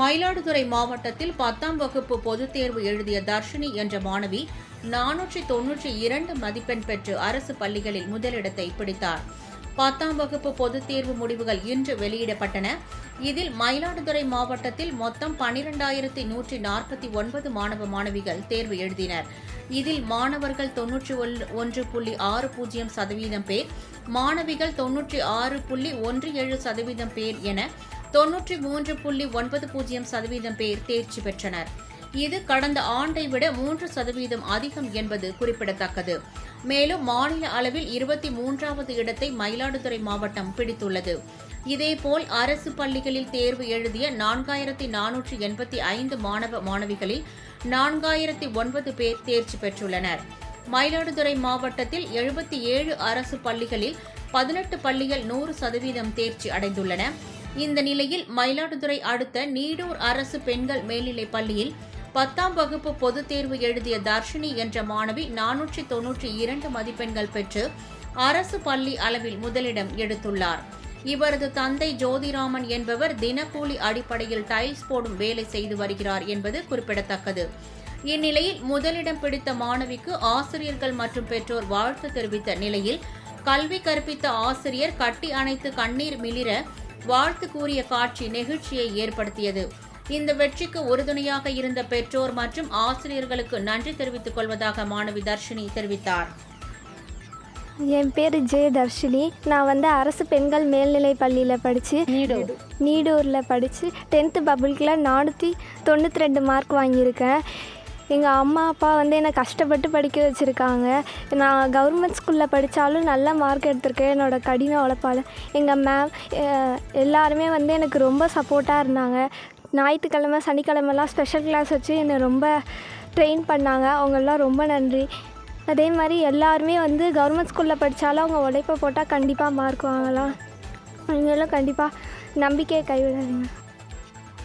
மயிலாடுதுறை மாவட்டத்தில் 10ஆம் வகுப்பு பொதுத் தேர்வு எழுதிய தர்ஷினி என்ற மாணவி 492 மதிப்பெண் பெற்று அரசு பள்ளிகளில் முதலிடத்தை பிடித்தார். 10ஆம் வகுப்பு பொதுத் தேர்வு முடிவுகள் இன்று வெளியிடப்பட்டன. இதில் மயிலாடுதுறை மாவட்டத்தில் மொத்தம் 12,149 மாணவ மாணவிகள் தேர்வு எழுதினர். இதில் மாணவர்கள் 91.60% பேர், மாணவிகள் 96.17% பேர் என 93.90% பேர் தேர்ச்சி பெற்றனர். இது கடந்த ஆண்டை விட 3% அதிகம் என்பது குறிப்பிடத்தக்கது. மேலும் மாநில அளவில் 23வது இடத்தை மயிலாடுதுறை மாவட்டம் பிடித்துள்ளது. இதேபோல் அரசு பள்ளிகளில் தேர்வு எழுதிய 4,485 மாணவ மாணவிகளில் 4,009 பேர் தேர்ச்சி பெற்றுள்ளனர். மயிலாடுதுறை மாவட்டத்தில் 77 அரசு பள்ளிகளில் 18 பள்ளிகள் 100% தேர்ச்சி அடைந்துள்ளன. இந்த நிலையில் மயிலாடுதுறை அடுத்த நீடூர் அரசு பெண்கள் மேல்நிலைப் பள்ளியில் 10ஆம் வகுப்பு பொதுத் தேர்வு எழுதிய தர்ஷினி என்ற மாணவி 492 மதிப்பெண்கள் பெற்று அரசு பள்ளி அளவில் முதலிடம் எடுத்துள்ளார். இவரது தந்தை ஜோதிராமன் என்பவர் தினக்கூலி அடிப்படையில் டைல்ஸ் போடும் வேலை செய்து வருகிறார் என்பது குறிப்பிடத்தக்கது. இந்நிலையில் முதலிடம் பிடித்த மாணவிக்கு ஆசிரியர்கள் மற்றும் பெற்றோர் வாழ்த்து தெரிவித்த நிலையில் கல்வி கற்பித்த ஆசிரியர் கட்டி அணைத்து கண்ணீர் மிளிர வாழ்த்து கூறிய காட்சி நெகிழ்ச்சியை ஏற்படுத்தியது. இந்த வெற்றிக்கு உறுதுணையாக இருந்த பெற்றோர் மற்றும் ஆசிரியர்களுக்கு நன்றி தெரிவித்துக் கொள்வதாக மாணவி தர்ஷினி தெரிவித்தார். என் பேர் ஜே தர்ஷினி. நான் அரசு பெண்கள் மேல்நிலைப் பள்ளியில் படித்து நீடூரில் படித்து 10th பப்ளிக்கில் 492 மார்க் வாங்கியிருக்கேன். எங்கள் அம்மா அப்பா என்னை கஷ்டப்பட்டு படிக்க வச்சுருக்காங்க. நான் கவர்மெண்ட் ஸ்கூலில் படித்தாலும் நல்ல மார்க் எடுத்திருக்கேன் என்னோடய கடின உழைப்பால். எங்கள் மேம் எல்லாருமே எனக்கு ரொம்ப சப்போர்ட்டாக இருந்தாங்க. ஞாயிற்றுக்கிழமை சனிக்கிழமெல்லாம் ஸ்பெஷல் கிளாஸ் வச்சு என்னை ரொம்ப ட்ரெயின் பண்ணாங்க. அவங்கெல்லாம் ரொம்ப நன்றி. அதே மாதிரி எல்லாருமே கவர்மெண்ட் ஸ்கூலில் படித்தாலும் அவங்க உழைப்பை போட்டால் கண்டிப்பாக மார்க் வாங்கலாம். அவங்களும் கண்டிப்பாக நம்பிக்கையை கைவிடாதீங்க.